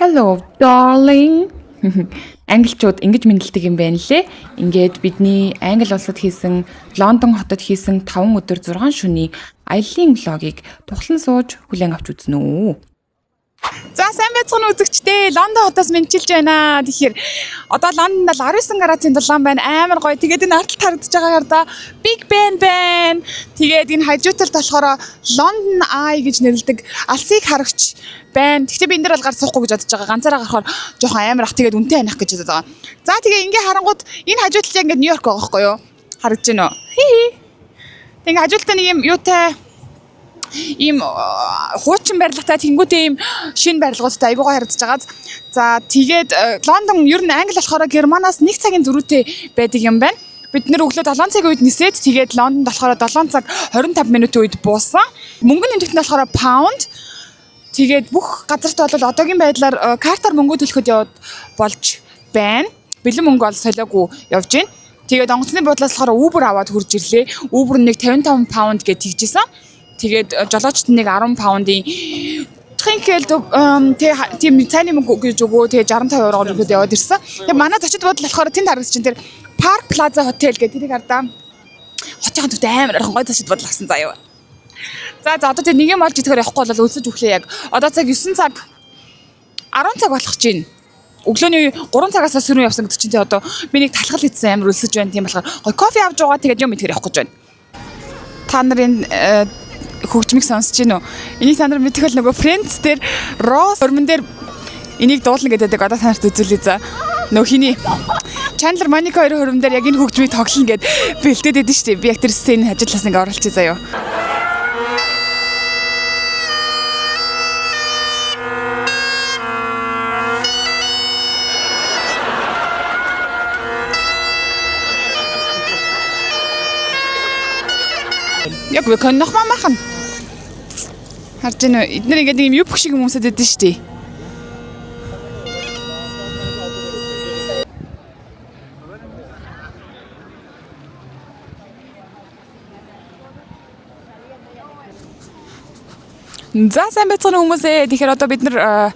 Hello, darling. Англичууд ингэж мэдлдэг юм байна лээ. Ингээд бидний Англи улсад хийсэн, Лондон хотод хийсэн 5 өдөр 6 шөнийн аяллаа влогийг тухлан сууж хүлээн авч үзнэ үү. За сайн байцгаана үзэгчдээ. Лондон хотоос мэдчилж байна. Тэгэхээр одоо Лондонд 19 градусын дулаан байна. Амар гоё. Тэгээд энэ арталт харагдаж байгаагаар да Big Ben байна. Тэгээд энэ хажууталд болохоор London Eye гэж нэрлэдэг алсыг харагч байна. Гэхдээ би энэ дээр бол гар суухгүй гэж бодож байгаа. Ганцаараа гарахаар жоохон амар ах. Тэгээд үнтэй анах гэж бодож байгаа. За тэгээ ингээ харангууд энэ хажууталд ингээ Нью-Йорк байгаа байхгүй юу? Харагдаж байна уу? Тэгээ хажууталд нэг юм юутай ийм хуучин барилгатай тэнгуүтэй ийм шинэ барилгуудтай айгуугаа харагдаж байгаа. За тэгээд Лондон ер нь Англи болохоор Германаас 1 цагийн зөрүүтэй байдаг юм байна. Бид нэр өглөө 7 цагийн үед нисээд тэгээд Лондонд болохоор 7 цаг 25 минутын үед буусан. Мөнгөний тэмдэгт нь болохоор паунд. Тэгээд бүх газарт бол одоогийн байдлаар картаар мөнгө төлөхөд яваад болж байна. Бэлэн мөнгө бол солиогүй явж байна. Тэгээд онгоцны буудлаас болохоор Uber аваад хурж ирлээ. Uber нэг 55 паунд гэж тэгжсэн. Тэгээд жолоочт нэг 10 паундын Trinkgeld тийм цайны мөнгө гэж өгөө. Тэгээд 65 евроор өгөөд яваад ирсэн. Тэгээд манай зочид буудал болохоор тэнд харагдаж чинь тэр Park Plaza Hotel гэдэг тэрийг хардаа хотын төвд амар гой зочид буудал гасан заяа. За одоо тэр нэг юм олж идэхээр явахгүй бол өлсөж өглөө яг. Одоо цаг 9 цаг 10 цаг болох чинь. Өглөөний 3 цагаас сөрөн явсан гэдэг чинь одоо би нэг талхал идсэн амар өлсөж байна. Тийм болохоор гой кофе авч байгаа. Тэгээд юм идэхээр явах гэж байна. Та нарын хөгжмийг сонсож гинөө. Энийг та нар мэдэх бол нөгөө Friends дээр Ross хормон дээр энийг дуулна гэдэг одоо та нарт үзүүлээ за. Нөгөө хиний Chandler Monica хоёр хормон дээр яг энэ хөгжмийг тоглоно гэд бэлдээд байдсан шүү дээ. Би яг тэр сцены хажуудлаас ингээ оруулчих заяа. Яг wir können noch mal machen. Харж байна уу? Эдгээр ингээд юм юбх шиг хүмүүсэд байдсан шүү дээ. За сайн байцгаана хүмүүсээ. Тэгэхээр одоо бид нар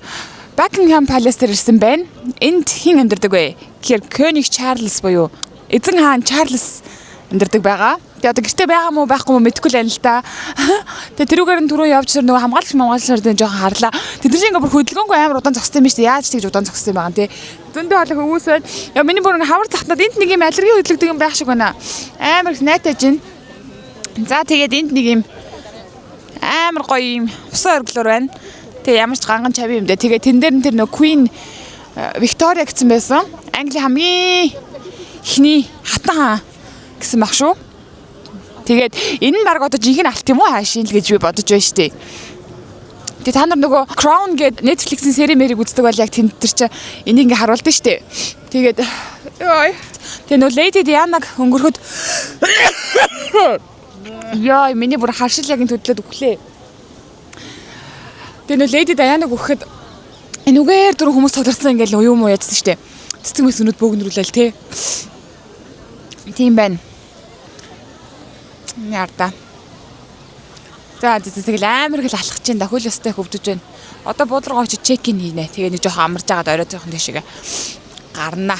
Buckingham Palace дээр ирсэн байна. Энд хэн амьдардаг вэ? Тэгэхээр König Charles буюу эзэн хаан Charles амьдардаг байгаа. Тэгээ одоо гэртээ байгаа мó байхгүй мó мэдэхгүй л байна л да. Тэгээ тэрүүгээр нь түрүү явж тэр нөгөө хамгаалагч дээр жоохон харлаа. Тэдний ингээ бүр хөдөлгөөнгүй амар удаан зогссон юм биш үү? Яаж тэгж удаан зогссон юм байгаа нэ. Зөндөө болоо хөвөөс байна. Яа миний бүр ингээ хавар захтаад энд нэг юм аллерги хөдөлгдөг юм байх шиг байна. Амар их найтаж байна. За тэгээд энд нэг юм амар гоё юм усан орглоор байна. Тэгээ ямар ч ганган чави юм дээ. Тэгээ тэн дээр нь тэр нөгөө Queen Victoria гэсэн байсан. Англи хамгийн ихний хатан хаан гэсэн баг шүү. Тэгээд энэ нь баг одоо жинхэнэ алт юм уу хаашийн л гэж би бодож байна шүү дээ. Тэгээд та нар нөгөө Crown гэдэг Netflix-ийн сери мэрийг үздэг бол яг тэнд тэр чи энийг ингээ харуулдаг шүү дээ. Тэгээд ёо. Тэгээд нөгөө Lady Diana-г өнгөрөхөд ёо миний бүр харшил яг энэ төдлөөд өглөө. Тэгээд нөгөө Lady Diana-г өгөхөд энүүгээр дөрөв хүмүүс тодорцсон ингээл уу юм уу яжсан шүү дээ. Цэцэг мэс өнөд бөөгнөрүүлээл те. Тийм байна. Ярда. За тэгэл амар их л алхаж чинь дахиул өстэй хөвдөж байна. Одоо буудлага очиж чек ин хийнэ. Тэгээ нэг жоохон амарч байгаад орой жоохон тийшээ гарна.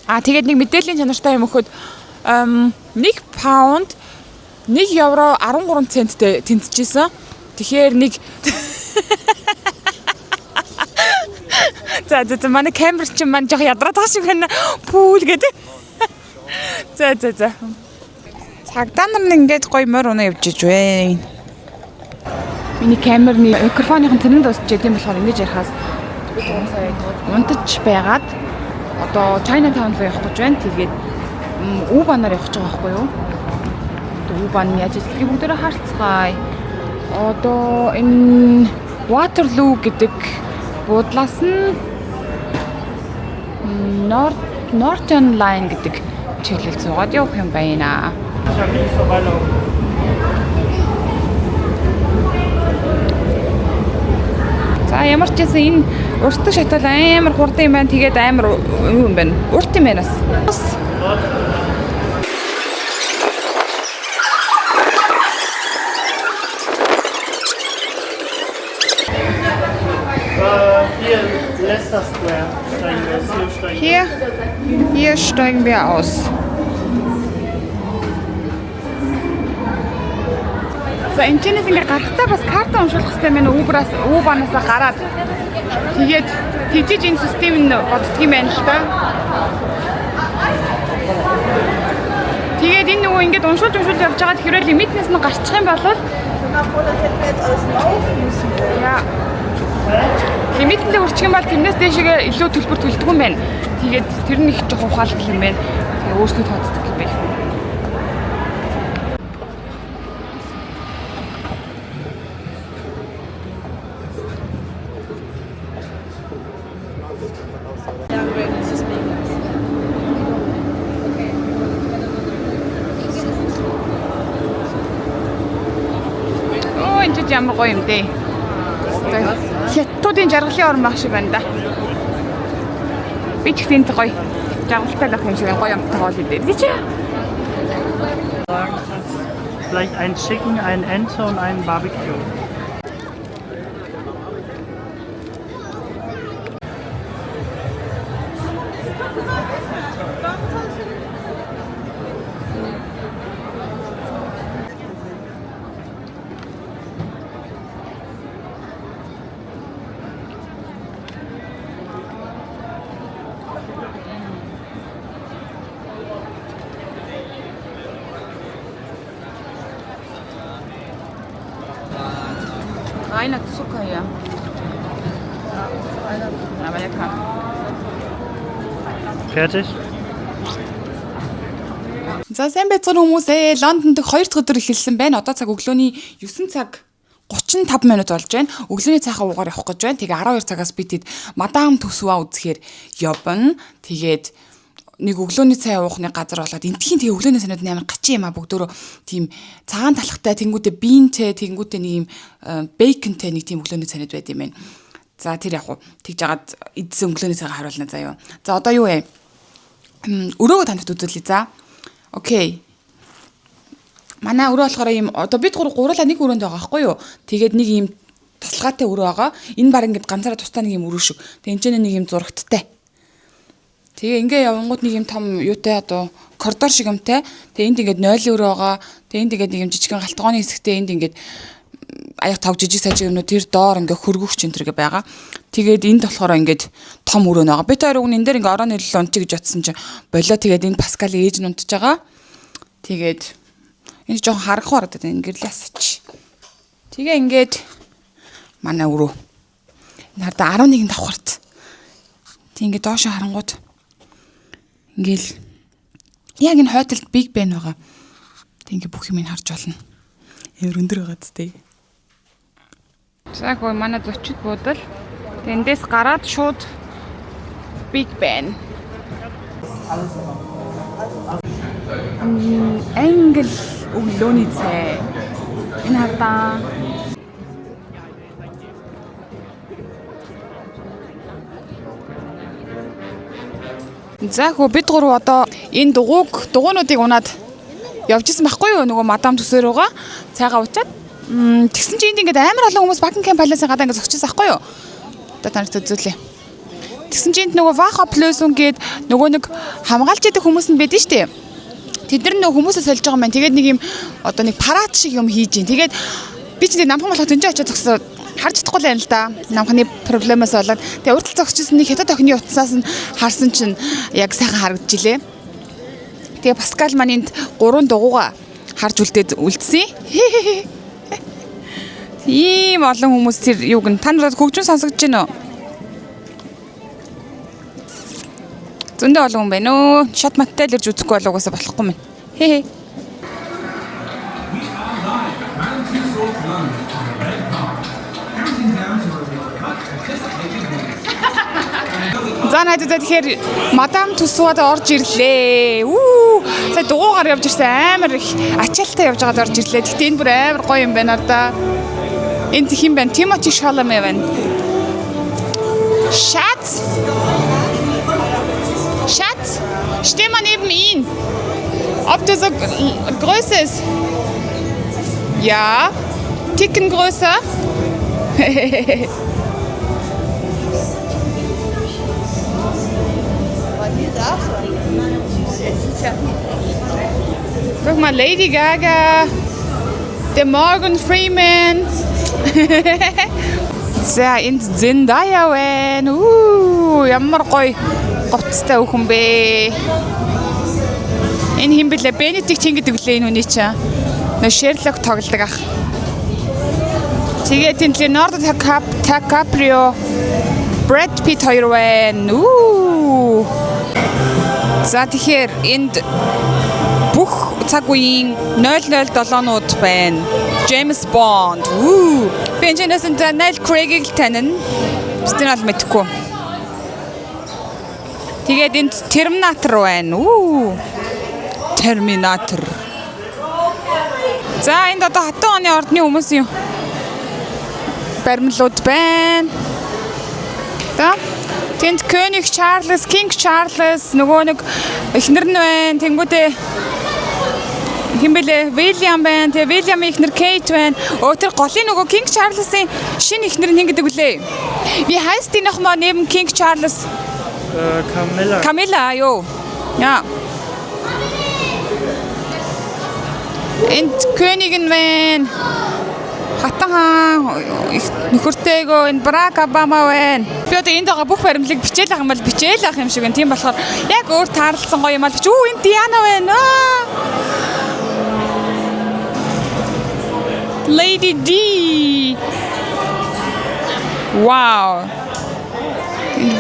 Тэгээд нэг мэдээллийн чанартай юм өгөхөд 1 паунд 1 евро 13 центтэй тэнцэжсэн. Тэгэхээр нэг За манай камер чинь маань жоохон ядраад байгаа шиг байна. Пүүл гэдэг. За. Цагдаа нар ингээд гоё морь унаа явж иж вэ. Миний камерны микрофоныхон тэрнээ дуусч тийм болохоор ингэж ярихаас унтаж байгаад одоо Chinatown руу явах гэж байна. Тэгээд U-Bahn-аар явах гэж байгаа байхгүй юу? Одоо U-Bahn яаж идэх бүгдээрээ харцгаая. Одоо энэ Waterloo гэдэг буудлаас нь Northern Line гэдэг чиглэл зугаад явах юм байна. За ямар ч гэсэн энэ уртдаг шатал амар хурдан юм байна. Тэгээд амар юу юм байна? Урт юм байна бас. Hier Leicester Square steigen wir aus. Hier steigen wir aus. За энэ чинээс ингээ гарахтаа бас карта уншуулах хэрэгтэй мэн Uber-аас гараад тэгээд тэгжиж энэ систем нь боддөг юм байна л да. Тэгээд энэ нөгөө ингээд уншуулж явж байгаа хэрэг лимитнес нь гарчих юм бол яа лимитэндээ хүрчих юм бол тэрнээс дээшээ илүү төлбөр төлдөг юм байна. Тэгээд тэр нь их жоох ухаалт юм байна. Тэгээд өөрсдөө тооцдог юм байна. Ямар гоё юм дээ. Хятадын жаргалын орн байх шиг байна да. Би ч гэсэн гоё жаргалтай байх юм шиг гоё амттай хоол идээ. Тий ч. Vielleicht ein Chicken, ein Ente und ein Barbecue. Reiner Zucker hier. Aber lecker. Fertig? За сайн байцгаана хүмүүсээ. Лондонд 2 дахь өдөр эхэлсэн байна. Одоо цаг өглөөний 9 цаг 35 минут болж байна. Өглөөний цайхаа уугаар явах гэж байна. Тэгээ 12 цагаас би тэд мадам төсвөө үзэхээр явна. Тэгээд нэг өглөөний цай уухны газар болоод энтхийн тэгээ өглөөний санууд амар гачин юм а бүгдөө тийм цагаан талхтай тэнгүүтээ биентэй тэнгүүтээ нэг юм бейконтэй нэг тийм өглөөний санууд байд юм байна. За тэр яг уу тэгж жагаад идсэн өглөөний цагаа харуулна заяа. За одоо юу вэ? Өрөөгөө танд үзүүлье за. Окей. Манай өрөө болохоор ийм одоо бид гурлаа нэг өрөөнд байгаа байхгүй юу? Тэгээд нэг ийм тасалгаатай өрөө байгаа. Энэ баг ингээд ганцаараа тусдаа нэг ийм өрөө шиг. Тэгээд энэ ч нэг ийм зурагттай. Тэгээ ингээ явангууд нэг юм том юутай одоо коридор шиг юмтай. Тэгээ энд ингээд 0 өрөө байгаа. Тэгээ энд ингээд нэг юм жижигхэн галтгооны хэсэгтэй энд ингээд аяг тав жижиг сажиг юмнууд тэр доор ингээ хөргөх чинь тэргээ байгаа. Тэгээд энд болохоор ингээд том өрөө байгаа. Бид хоёр өгн энэ дээр ингээ орооны нөлөө унтчих гэж бодсон чинь болоо тэгээд энэ Паскалийн ээж нь унтж байгаа. Тэгээд энэ жоохон харахгүй харагдаад байна. Гэрлээсч. Тэгээ ингээд манай өрөө. Энэ хардаа 11 давхарт. Тэг ингээд доошо харангууд ингээл яг энэ хойтолд Big Ben байгаа. Тэг ингээ бүх юм харж болно. Ямар өндөр байгаа зү. За хөө манай зочид буудал. Тэг эндээс гараад шууд Big Ben. Англ өглөөний цай. Энэ хардаа за хөө бид гурав одоо энэ дугуйнуудыг унаад явжсэн байхгүй юу нөгөө мадам төсөө рүүгээ цайгаа уучаад тэгсэн чинь энд ингээд амар олон хүмүүс Buckingham Palace-ын гадаа ингээд зогсчихсан байхгүй юу одоо танарт үзүүлээ тэгсэн чинь энд нөгөө Vaha Plus-ун гээд нөгөө нэг хамгаалж идэх хүмүүс нь байдэн штэ тэд нар нөгөө хүмүүсээ сольж байгаа юм байна тэгээд нэг юм одоо нэг парад шиг юм хийж гин тэгээд би ч намхан болохоо төнжөө очиж зогсоод харж чадахгүй л байна л да. Намхны проблемаас болоод тэгээ уртл зогсчихсан нэг хятад охины утсаас нь харсан чинь яг сайхан харагджилээ. Тэгээ Паскал маань энд 3 дугуйгаа харж үлдсэн. Ийм олон хүмүүс тэр юуг нь та нарт хөгжин сонсогдож байна уу? Зөндөө олон хүн байна өө. Шат маттай л ирж үзэхгүй бол угаасаа болохгүй мэн. Хээ. За найдаа тэгэхээр мадам төсвөөд орж ирлээ. Сая дугуйгаар явж ирсэн амар их ачаалтаа явж байгаад орж ирлээ. Гэтэ энэ бүр амар гоё юм байна да. Энд хэм байна? Тимоти Шаламе байна. Schatz? Schatz? Steh mal neben ihn. Ob du so größer ist? Ja. Ticken größer? манай Lady Gaga, the Morgan Freeman. За энд Zendaya байна. Ямар гоё гоцтой өхөн бэ. Энэ хэм бэлээ? Benedict гэдэг үлээ энэ үний чинь. Нөө Sherlock тоглодог ах. Тэгээд энэ Leonardo DiCaprio, Brad Pitt хоёр байна. За тэгэхээр энд бүх цаг үеийн 007-нууд байна. James Bond. Би энэс Daniel Craig-ийг танина. Бистэн бол мэдхгүй. Тэгээд энд Terminator байна. Terminator. За энд одоо хатан оны ордны хүмүүс юм. Баримлууд байна. Та тэнд König Charles, King Charles нөгөө нэг эхнэр нь байна. Тэнгүүдээ химбэлээ William байна. Тэгээ William эхнэр Kate байна. Тэр голын нөгөө King Charles-ийн шинэ эхнэр нь ингэдэг үлээ. Wie heißt die nochmal neben King Charles? Camilla. Camilla, jo. Ja. Энд Königin байна. Хатан хаан нөхөртэйгөө энэ Barack Obama байна. Би одоо энд байгаа бүх баримлыг бичээл ах юм бол бичээл ах юм шиг байна. Тийм болохоор яг өөр таарлцсан гоё юм аа. Энд Diana байна. Lady D. Wow.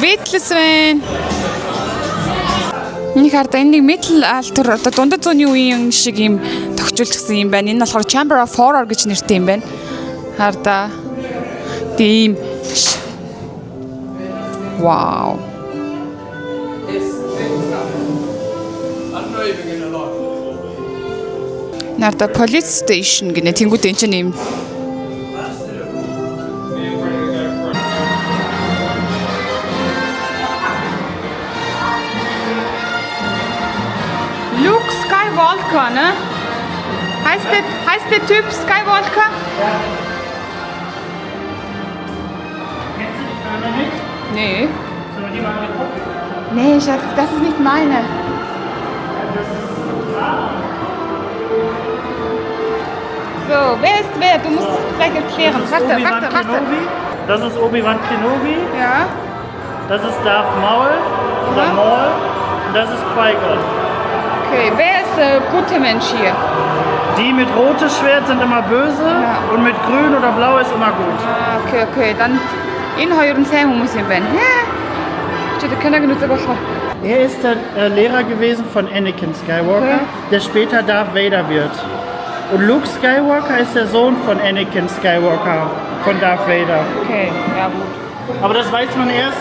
Beatles байна. Энийг хараа энэ metal altar одоо дундад зууны үеийн шиг юм тогтжуулчихсан юм байна. Энэ болохоор Chamber of Horror гэж нэртэй юм байна. Хараа. Тийм. Wow. Нарта police station гэнэ тэнгууд энэ чинь юм. Luke Skywalker, ne? Heißt der Typ Skywalker? Ja. Kennst du die Filme nicht? Nee. Sollen wir die mal gucken? Nee, Schatz, das ist nicht meine. So, wer ist wer? Du musst es gleich erklären. Warte. Das ist Obi-Wan Kenobi. Ja. Das ist Darth Maul. Oder Maul. Und das ist Qui-Gon. Okay, wer ist der gute Mensch hier? Die mit rotes Schwert sind immer böse und mit grün oder blau ist immer gut. Okay. Dann энэ хоёрын сайн хүмүүс юм байна. Чи тэнийг нүцэг болох. Er ist der Lehrer gewesen von Anakin Skywalker, der später Darth Vader wird. Und Luke Skywalker ist der Sohn von Anakin Skywalker, von Darth Vader. Okay, ja gut. Aber das erfährt man erst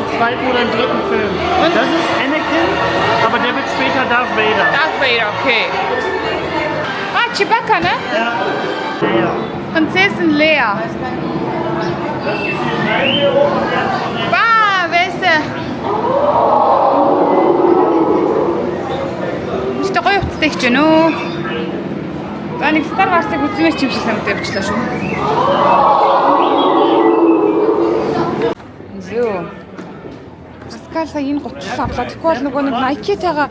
im zweiten oder im dritten Film. Und? Das ist Anakin, aber der wird später Darth Vader. Darth Vader, okay. Chewbacca, ne? Ja. Lea. Prinzessin Lea. Das ist die Reihe oben und jetzt. Wer ist der? Чи гоё утастай ч гэнэ үү? За нэг Star Wars-ыг үзмээр чимшиг санагдаж явчлаа шүү. Зөө. Паскал сая энэ 30 авлаа. Тэгэхгүй бол нөгөө нэг Nike-тэйгээ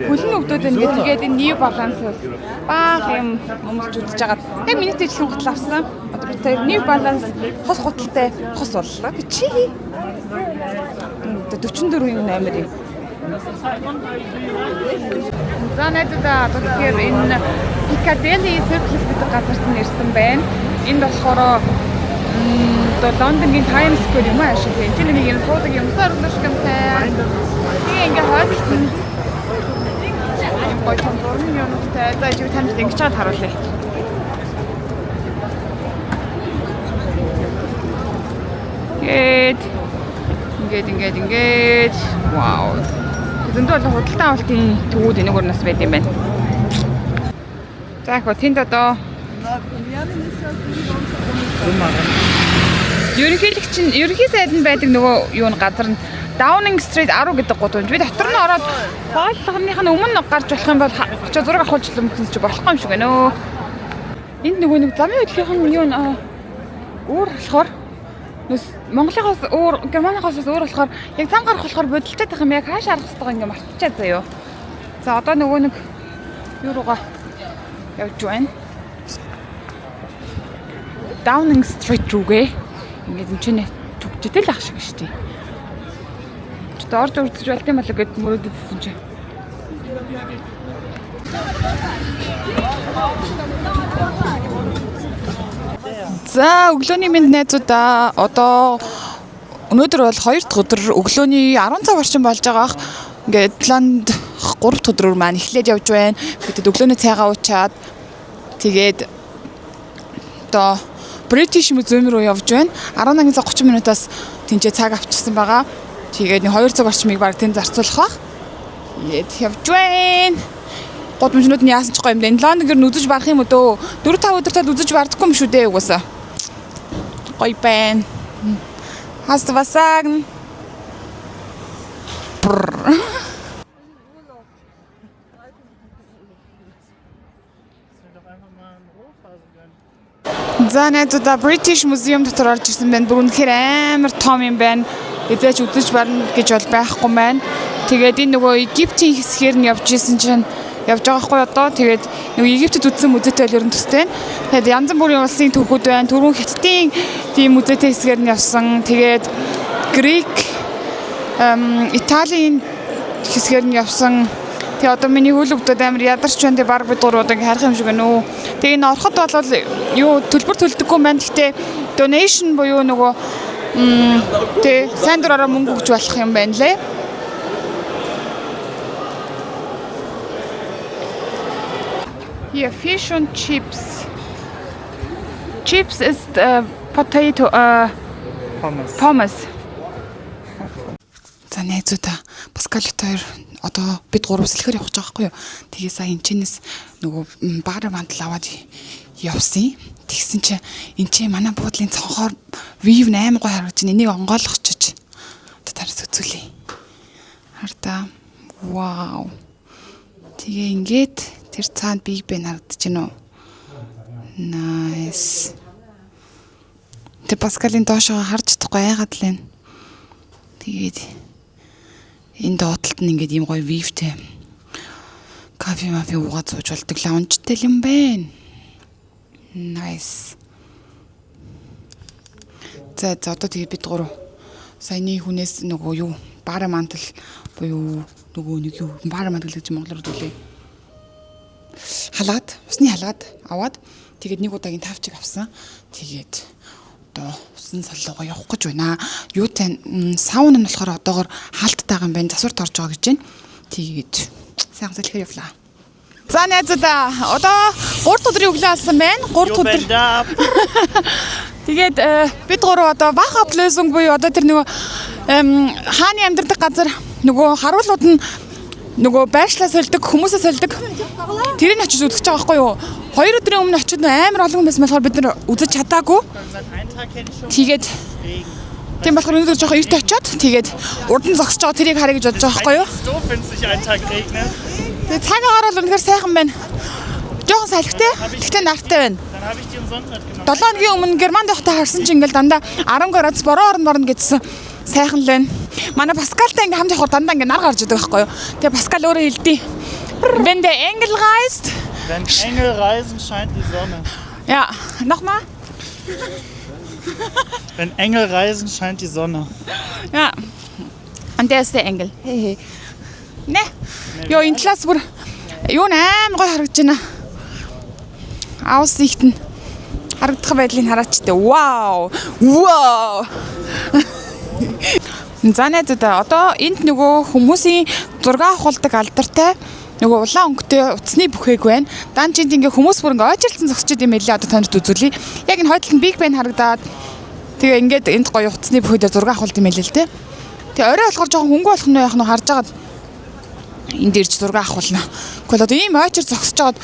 хөлн өвдөд ингээд тэгээд энэ New Balance-аас баах юм өмсч үзэж байгаа. Яг миний дэжлэн гутал авсан. Одоо би тэр New Balance хос гуталтай хос боллоо. Чи 44-ийн номер юм. За найдаа тэгэхээр энэ Piccadilly Circus гэдэг газарт нэрсэн байна. Энд болохоор одоо Лондонгийн Times Square юм аа шиг. Энд нэг юм суудаг юмсаар өглөшгөнтэй. Тэгээ ингээ хойлтон юм гоё томрон юмтай. За чи танд ингэж чад харуулъя. Ингээд. Вау. Зөндөө бол худалдан авалтын төвүүд энэгээр нас байд юм байна. За яг тэнд одоо ерөнхий сайд нь байдаг нөгөө юу н газар нь Downing Street 10 гэдэг гот байна. Би дотор нь ороод хооллогынх нь өмнө гарч болох юм бол очиж зураг авахулж lumхс чи болохгүй юм шиг байна өө. Энд нөгөө нэг замын хөдөлгөөний юу н өөр болохоор Монголынхоос өөр, Германыхоос өөр болохоор яг зам гарах болохоор бодолтой байх юм яг хааш арах хэрэгтэй ингээ мартчихад заяа. За одоо нөгөө нэг юу руугаа явж байна. Downing Street рүүгээ ингээд энэ чинь төгжтэй л ах шиг шүү дээ. Чи орж үрдэж байлт юм болоо гэд мөрөөдсөн чи. За өглөөний мэнд найзуудаа одоо өнөөдөр бол 2 дахь өдөр өглөөний 10 цаг орчим болж байгаа. Ингээд планд 3 дахь өдрөөр маань эхлээд явж байна. Гэтэл өглөөний цайгаа уучаад тэгээд одоо British Museum руу явж байна. 11 цаг 30 минутаас тэнцээ цаг авчихсан байгаа. Тэгээд 2 цаг орчмыг баг тэнд зарцуулах баг. Тэгээд явж байна. Годомжнууд нь яасан ч гоё юм бэ. Лондон гэр нүзэж барах юм уу дөө? 4-5 өдөр тад үзэж бардаггүй юм шүү дээ угаасаа. Гоё байна. Hast du was sagen? За найзуудаа British Museum дотор орж ирсэн байна. Бүр үнэхээр амар том юм байна. Эзэж үзэж барна гэж бол байхгүй маань. Тэгээд энэ нөгөө Египтийн хэсгээр нь явж исэн чинь явж байгаа хгүй одоо. Тэгээд нөгөө Египтэд үзсэн музейтэй л ерөн төстэй. Тэгээд янз бүрийн улсын түүхүүд байна. Түрүүн Хятадын тийм музейтэй хэсгээр нь явсан. Тэгээд Грек, Италийн хэсгээр нь явсан. Тэгээ одоо миний хөлөвдөд амар ядарч байна. Тэгээ баг бид гурвууд ингээ харах юм шиг байна уу. Тэгээ энэ ороход бол юу төлбөр төлдөггүй байна. Гэхдээ donation буюу нөгөө тэгээ сайн дураараа мөнгө өгч болох юм байна лээ. Hier Fish und Chips. Chips ist potato Pommes. За найзуудаа Паскалт хоёр одоо бид гурав сэлэхээр явах гэж байгаа байхгүй юу. Тэгээ сая энэчнээс нөгөө баар мандал аваад явсан. Тэгсэн чинь энэ чинь манай буудлын цонхоор вив 8 гой харагдаж байна. Энийг онгойлгочих. Одоо тараас үзүүлээ. Хартаа. Вау. Тэгээ ингээд тэр цаанд Big Ben харагдаж байна уу? Nice. Тэ Паскалын доошоо харж чадахгүй айгаад л байна. Тэгээд энэ доотлолт нь ингээд ийм гоё вивтэй кофе мафи уугаад сууж болдог лаунжтай юм байна. Nice. За одоо тэгээд бид гурав саяны хүнээс нөгөө юу бара мантал буюу нөгөө нэг юу бара мантал гэж монголоор хэлээ. Халаад, усны халаад аваад тэгээд нэг удаагийн тавчиг авсан. Тэгээд одоо усан саллуугаа явах гэж байна. Юутай саун нь болохоор одоогоор хаалттай байгаа юм байна. Засварт орж байгаа гэж байна. Тэгээд сайхан салхиар явлаа. За найзуудаа одоо 3 дахь өдрийн өглөө алсан байна. 3 дахь өдөр. Тэгээд бид гурав одоо Бахаплесунг буюу одоо тэр нөгөө хааны амьдардаг газар нөгөө харуулууд нь нөгөө байршлаа сольдог, хүмүүсээ сольдог. Тэрийг очиж үзэж байгаа байхгүй юу? 2 өдрийн өмнө очиод амар олон хүн байсан болохоор бид нар үзэж чадаагүй. Тэгээд тийм болохоор өнөөдөр жоохон эрт очиод тэгээд урд нь зогсож байгаа тэрийг харъя гэж бодож байгаа байхгүй юу? Тэгээд цагаагаар бол үнэхээр сайхан байна. Жоохон салхитай, гэхдээ нартай байна. 7 өдрийн өмнө Германд явахдаа харсан чинь ингээл дандаа 10 градус бороо орно гэдсэн. Сайхан л байна. Манай Паскалтай ингээм хамт явахаар дандаа ингээ нар гарч идэг байхгүй юу? Тэгээ Паскал өөрөө хэлдэг. Wenn der Engel reist. Wenn Engel reisen, scheint die Sonne. Ja, nochmal. Wenn Engel reisen, scheint die Sonne. Ja. Und der ist der Engel. Hey, hey. Ne? Jo, in Klasse wurde. Jo, nein, харагдаж байна. Aussichten. Харагдах байдлыг хараачтай. Вау! Вау! За найзуудаа одоо энд нөгөө хүмүүсийн зураг авахулдаг алдартай нөгөө улаан өнгөтэй утасны бүхээг байна. Данжинд ингээ хүмүүс бүр ингээ ойжилцсан зогсчод юм элээ одоо танд үзүүлье. Яг энэ хойдолд нь Big Ben харагдаад тэгээ ингээд энд гоё утасны бүхийдээ зураг авахулт юм элээ л те. Тэгээ орой болохоор жоохон хөнгө болох нь яах нь харж агаад энд ирж зураг авахулна. Гэхдээ одоо ийм ойчор зогсож агаад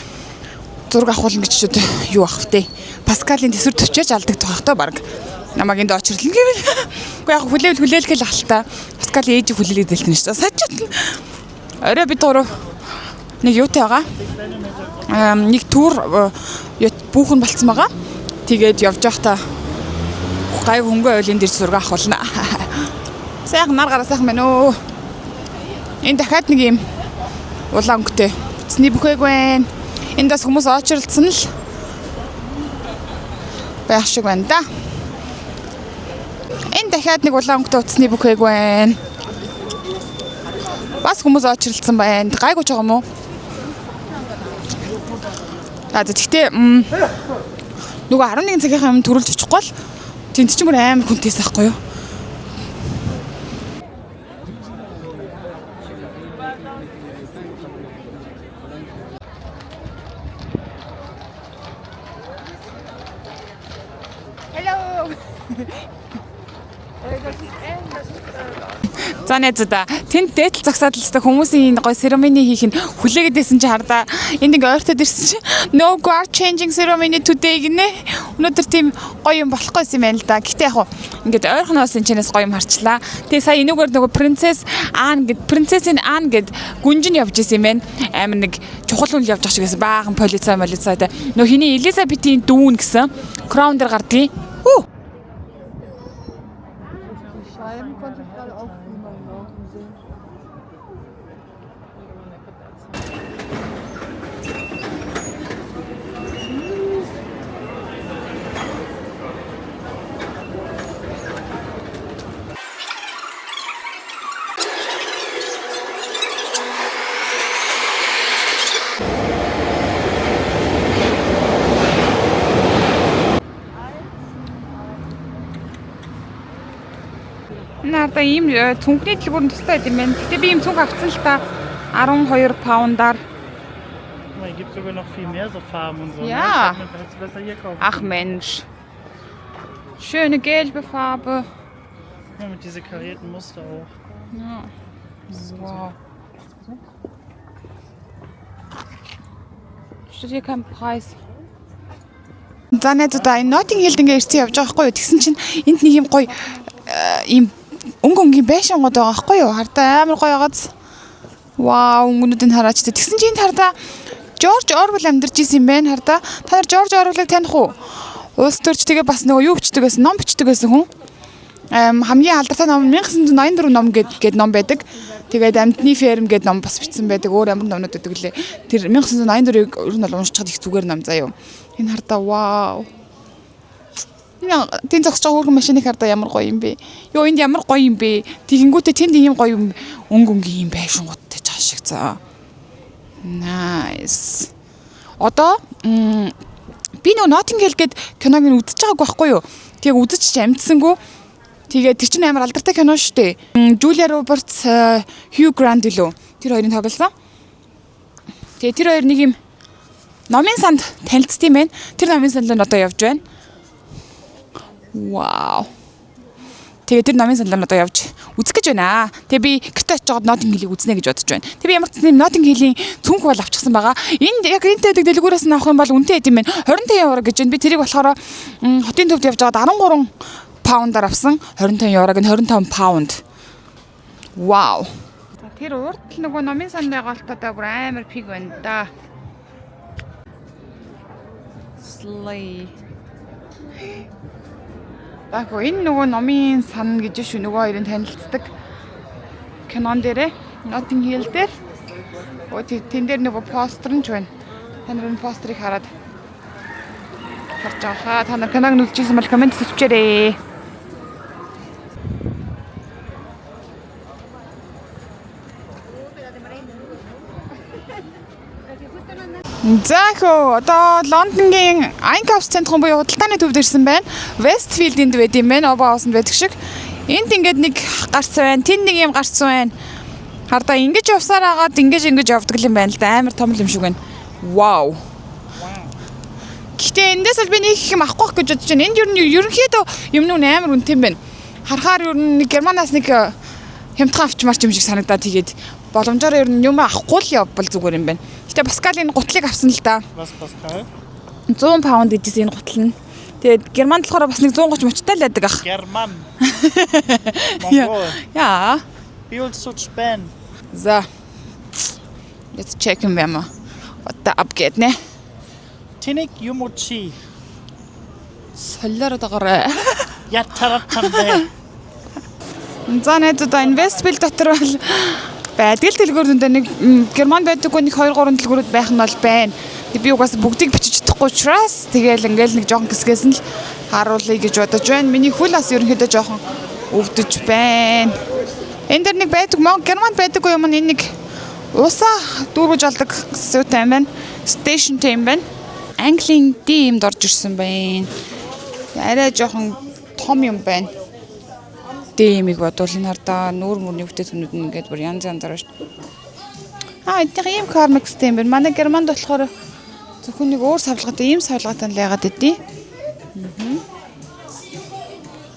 зураг авахулна гэж одоо юу ах вэ? Паскалын төсвөр төвчөөж алдагдах байх та баг. Намаг энд очирлэн гэвэл. Уу яг хүлээлгэл ахaltaа. Паскалын ээжийг хүлээлгээд дэлтэн шүү дээ. Сачаад орой бид гурав нэг юутай байгаа. Нэг тур бүхэн болцсон байгаа. Тэгээд явж байхдаа гай хөнгөө ойлын дээр зураг авахулна. Сайхан нар гараа сайхан байна өө. Энэ дахиад нэг юм улаан өнгөтэй утасны бүхээг байна. Энд бас хүмүүс очролцсон л байх шиг байна да. Энд дахиад нэг улаангтай утасны бүхээг байна. Бас хүмүүс очролцсон байна. Гайгүй ч байгаа юм уу? Тэгтээ нөгөө 11 цагийнхаа өмнө төрүүлж очихгүй л тэнд ч мөр амар хүнтэйс байхгүй юу? За найзуудаа тэнд дээдл загсаад л өстой хүмүүсийн гоё ceremony хийх нь хүлээгээд байсан чи хардаа энд ингээ ойртоод ирсэн чи no guard changing ceremony today гинэ. Өнөөдөр тийм гоё юм болохгүй юм байна л да. Гэтэ яг ингээд ойрхоноос энэ чинээс гоё юм харчлаа. Тэгээ сая энүүгээр нөгөө принцессийн Ан гэд гүнжин явж исэн юм байна. Амар нэг чухал үйл явж байгаа шиг байсан. Баахан полицайтай. Нөгөө хиний Элизабетийн дүүн гэсэн crown дээр гардгийг. Нарда ийм цүнхний дэлгүүр нь тустай юм байна. Гэтэ би ийм цүнх авсан л та 12 паундаар. Es gibt sogar noch viel mehr so Farben und so. Ja. Ne? Hättest du besser hier kaufen. Ach Mensch. Schöne gelbe Farbe. Ja, mit diese karierten Muster auch. Ja. Wow. Steht hier kein Preis. За найзуудаа энэ Notting Hill ингээ ирсэн явж байгаа байхгүй юу? Тэгсэн чинь энд нэг юм гоё ийм өнгөнгийн байшингууд байгаа байхгүй юу? Хардаа амар гоё байгааз. Вау, өнгөнүүдийг хараач. Тэгсэн чинь энд хардаа Жорж Орвел амьдарч исэн юм байна хардаа. Та нар Жорж Орвелыг таних уу? Улс төрч тэгээ бас нөгөө юу бичдэг гэсэн, ном бичдэг гэсэн хүн. Хамгийн алдартай ном 1984 ном гээд ном байдаг. Тэгээд Амьтны ферм гээд ном бас бичсэн байдаг. Өөр ямар номнууд байдаг лээ. Тэр 1984-ийг ер нь бол уншчихад их зүгээр ном заа юу. Энэ хардаа вау. Тэн зогсож байгаа хөргөн машиныг хардаа ямар гоё юм бэ? Йоо энд ямар гоё юм бэ? Тэгэнгүүтээ тэнд ийм гоё юм өнгөнгийн юм байшингуудтай чааш шиг заа. Nice. Одоо би нөгөө Notting Hill гээд киног нь үзэж байгааг байхгүй юу? Тэгээ үзэж ч амжсангүй. Тэгээ тэр чинь амар алдартай кино шүү дээ. Julia Roberts, Hugh Grant лөө. Тэр хоёрын тоглосон. Тэгээ тэр хоёр нэг юм номын санд танилцсан юм байна. Тэр номын санд нь одоо явж байна. Вау. Тэгээ тэр номын санд нь одоо явж үзэх гэж байна. Тэгээ би гэртээ очиж жоод Notting Hill-ийг үзнэ гэж бодож байна. Тэгээ би ямар ч юм Notting Hill-ийн цүнх бол авчихсан байгаа. Энд яг энтэй дэлгүүрээс нь авах юм бол үнэтэй хэдэн байна. 25 евро гэж байна. Би тэрийг болохоор хотын төвд явж жоод 13 паундаар авсан. 25 еврог нь 25 паунд. Вау. Тэр урд л нөгөө номын санд байгуултаа бүр амар пиг байна да. Slay. Яг энэ нөгөө номын сан гэж шүү нөгөө хоёрын танилцдаг кинон дээрээ Notting Hill дээр тэн дээр нөгөө постэр нь ч байна. Та нар энэ постерыг хараад харж байгаа. Та нар киног үзчихсэн бол комент хийчихээрэй. За одоо Лондонгийн Einkaufs центрын буюу худалдааны төвд ирсэн байна. Westfield-д байд юм байна. Обооснд байдаг шиг. Энд ингээд нэг гарцсан байна. Тэнд нэг юм гарцсан байна. Хардаа ингэж явсаар агаад ингэж явдаг юм байна л да. Амар том юм шиг байна. Вау. Гэхдээ эндээс л би нэг их юм авахгүй гэж бодож байна. Энд ерөнхийдөө юм нүн амар үнэтэй юм байна. Харахаар ер нь Германаас нэг хямдхан авчмарч юм шиг санагдаад тэгээд боломжоор ер нь юм авахгүй л явбал зүгээр юм байна. Гэтэ Паскал энэ гутлыг авсан л да. Was Pascal? 100 паунд гэжсэн энэ гутал нь. Тэгээд Германд болохоор бас нэг 130 мочтой л байдаг ах. German. Mongol. Яа. Wie willst du spenden? За. Let's check him вяма. What the upgrade нэ. Tinik Yumuchi. Солиороо дагаарай. Ятаратамдэ. За найзуудаа Westfield дотор бол байдаг л дэлгүүрүүд нэг Германд байдаггүй нэг 2 3 дэлгүүрүүд байх нь бол байна. Би угаас бүгдийг бичиж чадахгүй учраас тэгэл ингээл нэг жоохон хэсгээс нь л харуулъя гэж бодож байна. Миний хөл бас ерөнхийдөө жоохон өвдөж байна. Энд дэр нэг байдаг Германд байдаггүй юм энэ нэг усаа дүүргэж алдаг зүйтэй юм байна. Стейшнтэй юм байна. Английн димд орж ирсэн байна. Арай жоохон том юм байна. Димиг бодвол энэ хардаа нүүр мөрний бүтээтгүүнүүд нь ингээд бүр янз янзаар шүү. Эдгээр ийм кармикстэй юм байна. Манай Германд болохоор зөвхөн нэг өөр савлгатай ийм савлгаатай л яагаад идэв.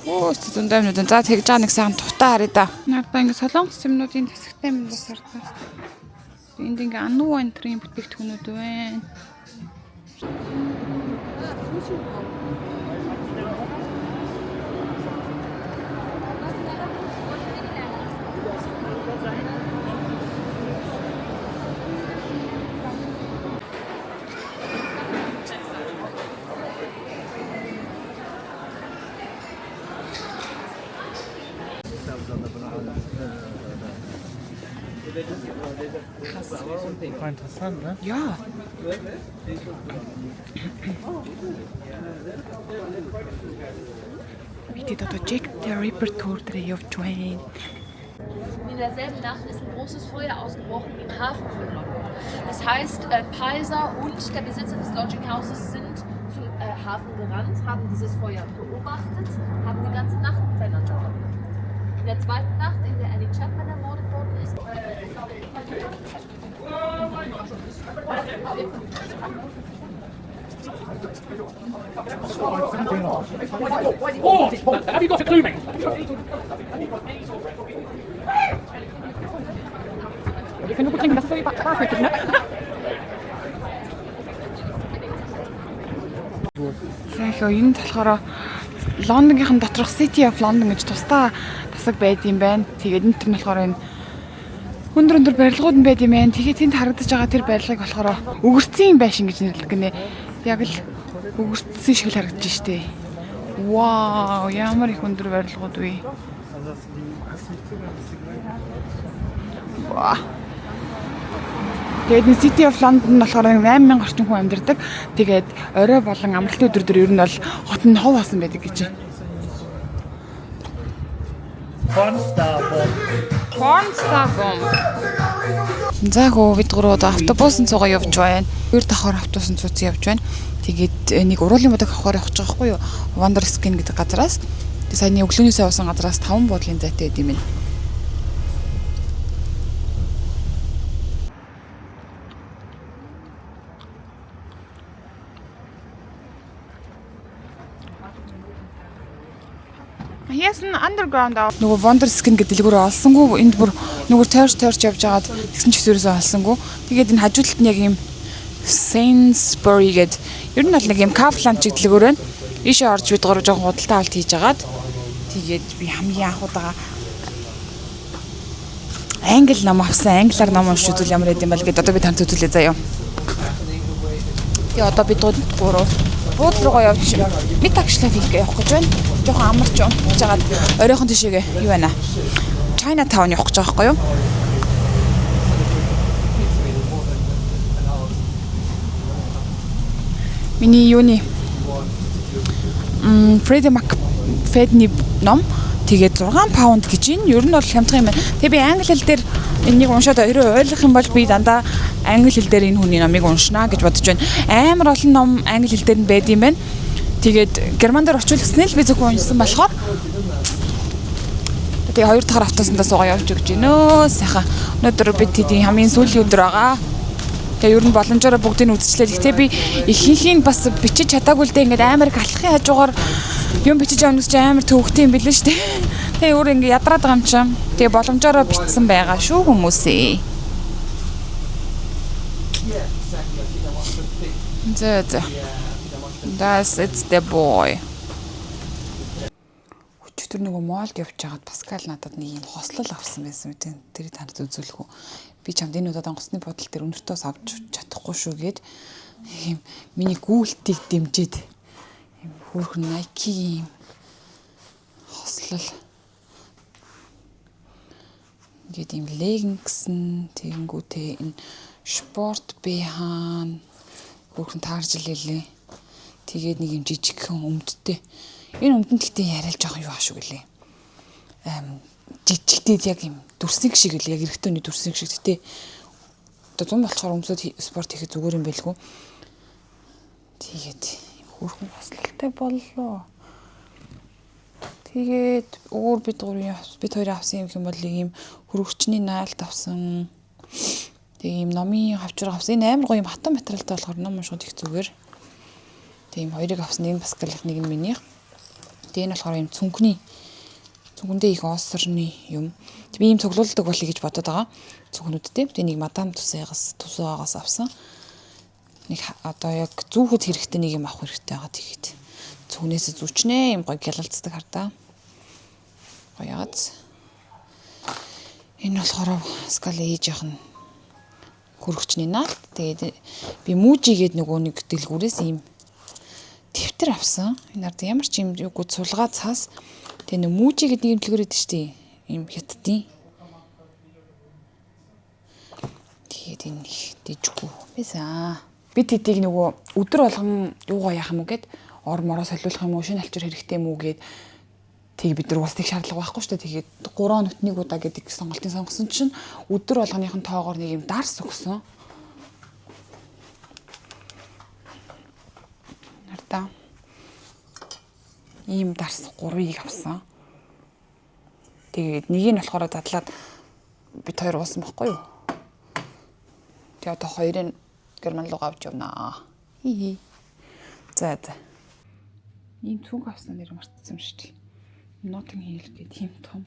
Зөндөө юмнууд. За тэгж байгаа нэг сайхан тухтаа харъя да. Надаа ингэ солонгос юмнуудын хэсэгтэй юм бас харагдав. Энд ингээ ануу энтрийн бүтээгдэхүүнүүд байна. War interessant, ne? Ja. Wie die da Jack der Repertoire явж байна. In derselben Nacht ist ein großes Feuer ausgebrochen im Hafen von London. Das heißt, Kaiser und der Besitzer des Lodging Houses sind zum Hafen gerannt, haben dieses Feuer beobachtet, haben die ganze Nacht miteinander verbracht. In der zweiten Nacht, in der Annie Chapman ermordet worden ist, Have you got a clue, mate? You can look at that's very perfect, isn't it? Тэгэхээр энэ болохоор Лондонгийнхан доторх City of London гэж тусдаа тасаг байд юм байна. Тэгээд энэ төр нь болохоор энэ өндөр барилгууд нь байд юм байна. Тэгээд тэнд харагдаж байгаа тэр барилгыг болохоор өгөрцөн байшин гэж нэрлэдэг гинэ. Яг л өгөрцсөн шиг л харагдаж штэ. Вау, ямар их өндөр барилгууд вэ? Вау. Тэгээд City of London болохоор 8000 орчим хүн амьдардаг. Тэгээд орой болон амралтын өдрөдөр ер нь бол хот нь хов хасан байдаг гэж. Cornstarboom. За хөө бид гурав автобусын цугаа явж байна. Хоёр давхар автобусын цуцсан явж байна. Тэгээд нэг уруулын бодог авахаар явах гэж байгаа байхгүй юу? Wonderskin гэдэг газараас. Тэгээд саяны өглөөнөөс явсан газараас 5 буудлын зайтай байд юм байна. Yes, underground. Нөгөө Wonderskin гэдэг дэлгүүрээ олсонгүй. Энд бүр нөгөө тойрч явж байгаад тэгсэн ч өсвөрөөсөө олсонгүй. Тэгээд энэ хажуудалд нь яг юм Sainsbury гэдэг ер нь бол нэг юм Kaufland чиг дэлгүүр байна. Ийшээ орж бид гурав жоохон худалдаа авалт хийж агаад тэгээд би хамгийн анх удаага англи ном авсан. Англиар ном уншиж үзвэл ямар байд юм бол гэдээ одоо би танд үзүүлээ заяа. Тэгээ одоо бид гурав буудлын руугаа явж Mittagsschlaf хийх явах гэж байна. Жоохон амарч унтж агаад оройхон тишээгээ юу байна? Chinatown явах гэж байгаа байхгүй юу? Миний юуны Freddie McFadden-ий ном тэгээд 6 паунд гэж байна. Ер нь бол хямдхан юм байна. Тэгээ би англи хэл дээр энийг уншаад ойлгох юм бол би дандаа англи хэл дээр энэ хүний номыг уншнаа гэж бодож байна. Амар олон ном англи хэл дээр нь байд юм байна. Тэгээд герман дээр орчуулсан л би зөвхөн уншсан болохоор тэгээ хоёр дахь автобусандаа суугаа явж өгч гинөө. Сайхан. Өнөөдөр бид тэдний хамгийн сүүлийн өдөр байгаа. Тэгээ ер нь боломжоор бүгдийг нь үзчихлээ. Гэхдээ би ихэнхийг бас бичиж чадаагүй л дээ. Ингээд амар галахын хажуугаар юм бичиж явах гэж амар төвөгтэй юм билээ шүү дээ. Тэгээ өөр ингээд ядраад байгаа юм чинь. Тэгээ боломжоор бичсэн байгаа шүү хүмүүсээ. За. That's the boy. Өчигдөр нөгөө моолд явж байгаад Паскал надад нэг юм хослол авсан байсан мэт тэрийг танд үзүүлэх үү. Би чамд энэ удаад онгоцны бодол дээр өнөртөөс авч чадахгүй шүү гээд юм миний гүйлтийг дэмжиж юм хөөрхөн Nike юм хослол ингээд юм leggings нь тэгэнгүүтээ энэ спорт бэхан Хөөхөн таарж илээ. Тэгээд нэг юм жижигхэн өмдтэй. Энэ өмдөнд гэхдээ яриад жоохон юу аашгүй лээ. Жижигтэй яг юм дүрсник шиг л яг эрэгтэйний дүрсник шиг тий. Одоо зам болохоор өмсөд спорт хийхэд зүгээр юм байлгүй. Тэгээд хөөрхөн хослолтой боллоо. Тэгээд өөр бид хоёрын авсан юм бол ийм хөрөгчний наалт авсан. Тэгээд ийм номын хавчраг авсан. Энэ амар гоё юм хатан материалтай болохоор ном уншихад их зүгээр. Тэгээд ийм хоёрыг авсан. Нэг нь Паскалих, нэг нь минийх. Тэгээд энэ болохоор ийм цүнхэндээ их осорны юм. Би ийм цуглуулдаг болъё гэж бодоод байгаа. Цүнхнүүдтэй. Тэгээд нэг мадам тусаагаас авсан. Нэг одоо яг зүүхэд хэрэгтэй нэг юм авах хэрэгтэй байгаа тэгээд цүнхнээс зүүчнээ юм гоё гялалцдаг хардаа. Гоё яац. Энэ болохоор скал ээж яхан хөрөгчний наалт. Тэгээд би мүүжигээд нөгөө нэг дэлгүүрээс ийм дэвтэр авсан. Энэ ард ямар ч юм үгүй сулгаа цаас. Тэгээд нөгөө мүүжигээд нэг юм дэлгүүрээд штий. Ийм хятадын. Тэгээд энэ дэжгүй байсан. Би тэдийг нөгөө өдөр болгон юугаа яах юм уу гэд ор мороо солиулах юм уу шинэ алчуур хэрэгтэй юм уу гэд тийг бид нар устдах шаардлага байхгүй шүү дээ. Тэгээд 3 нүтнийг удаа гэдэг сонголтын сонгосон чинь өдөр болгоныхын тоогоор нэг юм дарс өгсөн. Нартаа ийм дарс 3-ыг авсан. Тэгээд нэг нь болохоор задлаад бид хоёр уусан байхгүй юу? Тэгээд одоо хоёрын герман руу авч явнаа. Хи. За. Ийм цүнх авсан нэр мартсан шүү дээ. Нотинг хийл гэдэг юм том.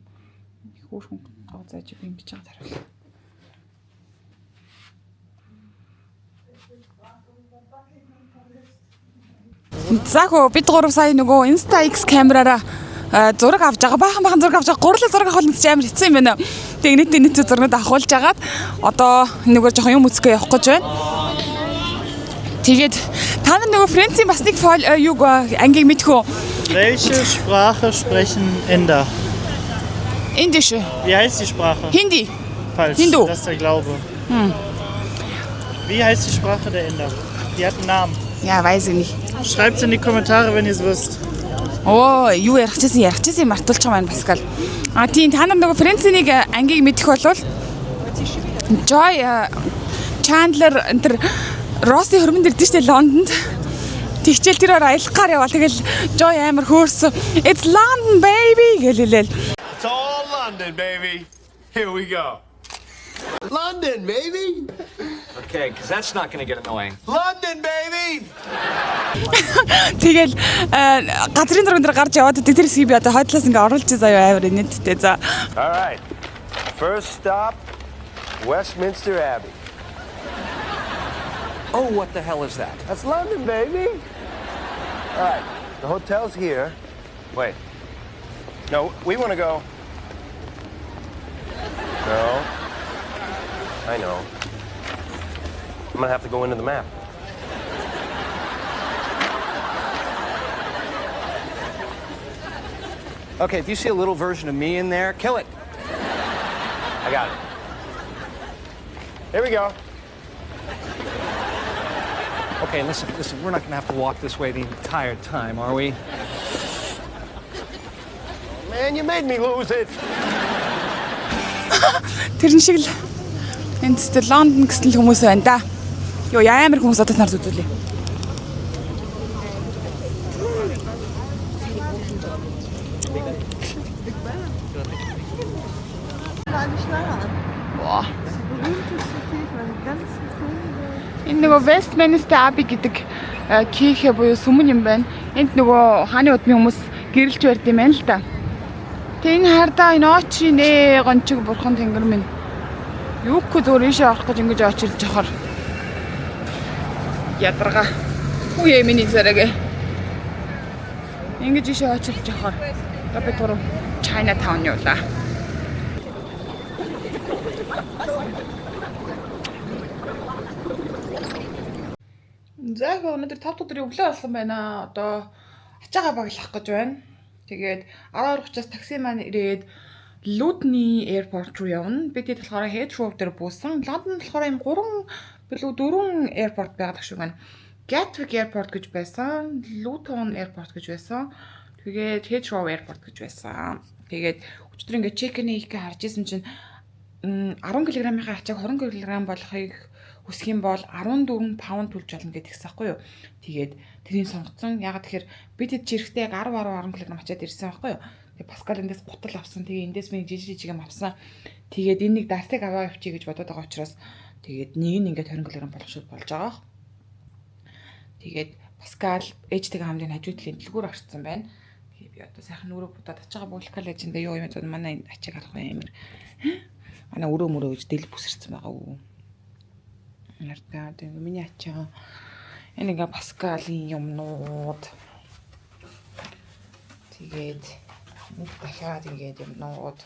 Их хөөрхөн гоо зааж юм гэж байгаа хариулт. За хөө бид 3 сая нөгөө Insta X камераараа зураг авч байгаа. Баахан зураг авч байгаа. Гурлаа зураг авах нь амар хэцүү юм байна. Тэгээд нийт зурнууд авахулж агаад одоо нөгөө жоохон юм үзэхээ явах гэж байна. Тэгээд та нар нөгөө Францын бас нэг юг ангийг мэдхүү. Welche Sprache sprechen Inder? Indisch. Wie heißt die Sprache? Hindi. Falsch. Hindu. Das ist der Glaube. Wie heißt die Sprache der Inder? Die hat einen Namen. Ja, weiß ich nicht. Schreibt es in die Kommentare, wenn ihr es wisst. Оо, юу ярихчихсан мартуулж байгаа маань Паскал. Тийм та нар нөгөө Францын нэг ангийг мэдэх болвол Joy Chandler энэ Росси хөрмөнд ирдэ штэ Лондонд. Тэгчээл тэрээр аялахаар яваа. Тэгэл Joy амар хөөрсөн. It's London baby гэлээлэл. It's all London, baby. Here we go. London, baby. Okay, because that's not going to get annoying. London, baby. Тэгэл газрын дөрөнд гарч яваад тэр хэсгийг би одоо хойдлоос ингээ оруулж заяа амар нийтдээ за. All right. First stop, Westminster Abbey. Oh, what the hell is that? That's London, baby. All right. The hotel's here. Wait. No, we want to go. No. I know. I'm going to have to go into the map. Okay, if you see a little version of me in there, kill it. I got it. Here we go. Okay, listen, we're not going to have to walk this way the entire time, are we? Man, you made me lose it. Тэрэн шиг л энэ тест Лондон гэсэн л хүмүүс байна да. Йоо амар хүмүүс одоо нар зүтүүлээ. Энэ нөгөө Westminster Abbey гэдэг Kirche буюу сүмэн юм байна. Энд нөгөө хааны удмын хүмүүс гэрэлж барьд юм байна л да. Тэг энэ хардаа энэ очи нэ гончиг бурхан тэнгэр минь. Юугүй зүгээр ийшээ орох гэж ингэж очилж явахаар. Ядарга. Үе миний зэрэг. Ингэж ийшээ очилж явахаар. Одоо би турав China Town явлаа. За өнөөдөр 5 өдрийн өглөө болсон байна. Одоо ачаагаа баглах гэж байна. Тэгээд 12:30-аас такси маань ирээд Luton Airport руу явна. Би тэгээд болохоор Heathrow дээр буусан. Лондонд болохоор ийм 3 билүү 4 airport байгаад шүү байна. Gatwick Airport гэж байсан, Luton Airport гэж байсан. Тэгээд Heathrow Airport гэж байсан. Тэгээд өчигдөр ингээд чек-ин хийхээ харж исэн чинь 10 кг-ийн ачааг 20 кг болохыг хүсэх юм бол 14 паунд төлж болно гэдэг гэсэн байхгүй юу. Тэгээд тэрийг сонгоцсон. Ягаад тэгэхээр бид хэд чирхтээ яг 10 кг ачаад ирсэн байхгүй юу. Тэгээд Паскал эндээс гутал авсан. Тэгээд эндээс би жижиг юм авсан. Тэгээд энийг дартыг аваа явчих гэж бодоод байгаа учраас тэгээд нэг нь ингээд 20 кг болох шиг болж байгаа. Тэгээд Паскал ээжтэйгээ хамтын хажуу талын дэлгүүр гарцсан байна. Тэгээд би одоо сайхан нүрээ будаад ачаага буулкал ээжиндээ юу юм бэ? Манай ачааг авах юм амар. Манай өрөө мөрөө гэж дэл бүсэрсэн байгаа уу. Нартай тэгээ миний ачаа. Энэ ингээ Паскалийн юмнууд. Тэгээд нэг дахиад ингээд юмнууд.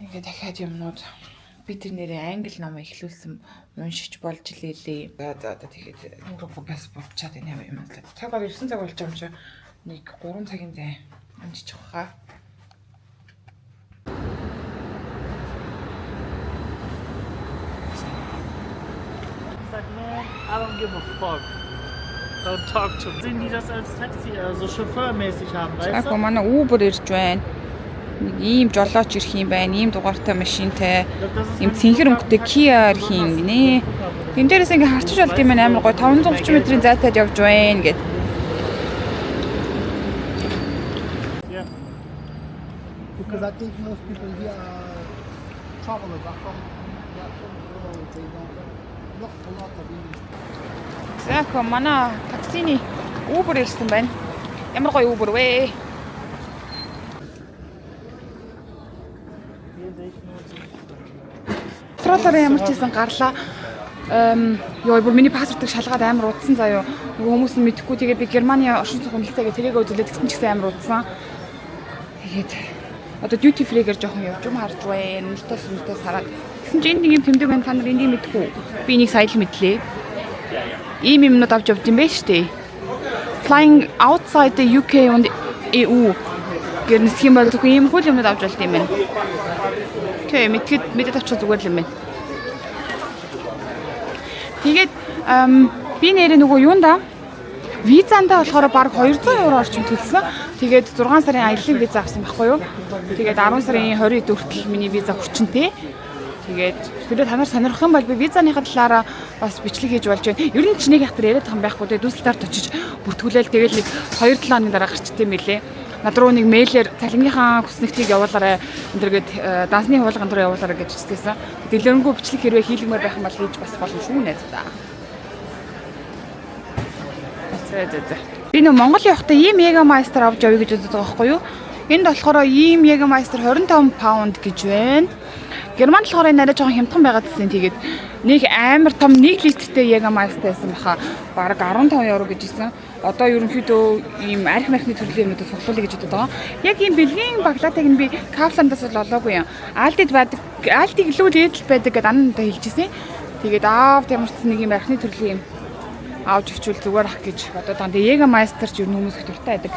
Ингээд дахиад юмнууд. Би тэр нэрээ англи ном эхлүүлсэн уншиж болж лээ. За тэгээд нөгөө бас бодчаад энэ юм юм л. Цаг бол 9 цаг болж байгаа юм чи нэг 3 цагийн зай амжиж байгаа хаа. Ich sag, man, I don't give a fuck. Don't talk to me. Sehen die das als Taxi, so chauffeurmäßig haben, weißt Яг du? манай Uber ирж байна. Нэг ийм жолооч ирэх юм байна. Ийм дугаартай машинтай. Ийм цэнхэр өнгөтэй Kia ирэх юм гинэ. Тэн дээрээс ингээ харчиж болд юм амар гоё 530 метрийн зайтад явж байна гэд. Ja. Because I think most people here are travelers are from abroad. They don't not a lot of English. За яг манай таксины Uber ирсэн байна. Ямар гоё Uber вэ? Троллоор ямар ч хийсэн гарлаа. Ёо бүр миний паспортыг шалгаад амар удсан заяа. Нөгөө хүмүүс нь мэдэхгүй тэгээд би Германы оршин суугч хөндлөлтэйгээ тэрийг үзүүлээд гэсэн ч гэсэн амар удсан. Тэгээд одоо duty free-гээр жоохон явж юм харж байна. Мөртөөс хараад. Гэсэн чинь нэг юм тэмдэг байна. Та нар энийг мэдгүй. Би энийг сая л мэдлээ. Ийм юмнууд авч явд юм бэ штэ. Flying outside the UK and EU гэрнэсх юм бол зөвхөн ийм хөл юмнууд авч болд юм байна. Окей, мэдээд авчих зүгээр л юм байна. Тэгээд би нэрээ нөгөө юунда визандаа болохоор баг 200 евро орчим төлсөн. Тэгээд 6 сарын аяллаа виза авсан байхгүй юу? Тэгээд 10 сарын 20-нд хүртэл миний виза хүрчэнтэй. Тэгээд хэрэв та нар сонирхох юм бол би визаныхаа талаараа бас бичлэг хийж болж байна. Ер нь ч нэг хатар яриад байгаа байхгүй. Тэгээд дүүслэлтээр очиж бүртгүүлээл тэгээд нэг 2-7 хоногийн дараа гарчтай мэлээ. Над руу нэг мэйлээр цалингийнхаа хүснэгтийг явуулаарай. Эндэргээд дансны хуулган дээр явуулаарай гэж хэлсэн. Дэлгэрэнгүй бичлэг хэрвээ хийлгмээр байх юм бол хийж бас болно шүү найз та. Би нөө Монгол явахдаа ийм Jägermeister авч явъя гэж боддог байгаа байхгүй юу? Энд болохоор ийм Jägermeister 25 паунд гэж байна. Германд болохоор энэ арай жоохон хямдхан байгаад гэсэн. Тэгээд нэг амар том 1 литртэй Jägermeister байсан баха. Бараг 15 евро гэж хэлсэн. Одоо ерөнхийдөө ийм арх мархны төрлийн юмнуудад суглуулъя гэж боддог байгаа. Яг ийм бэлгийн баглаатыг нь би Kaufland-аас л олоогүй юм. Aldi-д байдаг, Aldi гэлүү дээдл байдаг гэдээ анантай хэлжсэн. Тэгээд ямар ч нэг ийм архны төрлийн юм авч өчүүл зүгээр ах гэж бодоод байгаа. Тэгээд Jägermeister ч ер нь хүмүүс их дуртай байдаг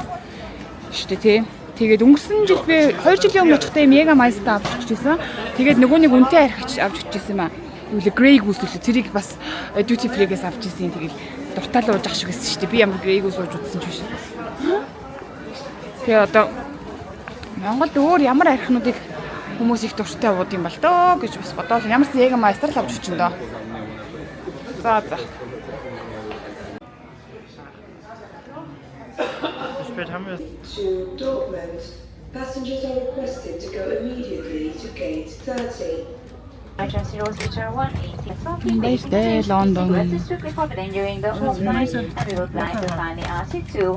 шүү дээ тий. Тэгээд өнгөрсөн жил би 2 жилийн өмнө очихдаа ийм Jägermeister авч өччихсэн. Тэгээд нөгөө нэг үнэтэй арх авч өччихсэн юм аа. Юу л Grey Goose л тэрийг бас duty free-гээс авч ирсэн. Тэгээд дуртай л ууж ах шиг байсан шүү дээ. Би ямар Grey Goose ууж утсан ч биш. Тэгээ одоо Монголд өөр ямар архинуудыг хүмүүс их дуртай ууд юм бол доо гэж бас бодоод ямар ч Jägermeister л авч өчсөн дөө. За. Spät haben wir es. To Dortmund. Passengers are requested to go immediately to gate 30. Emergency rules which are 180. There's the London. This is strictly for endangering the whole flight, and we would like to kindly ask you to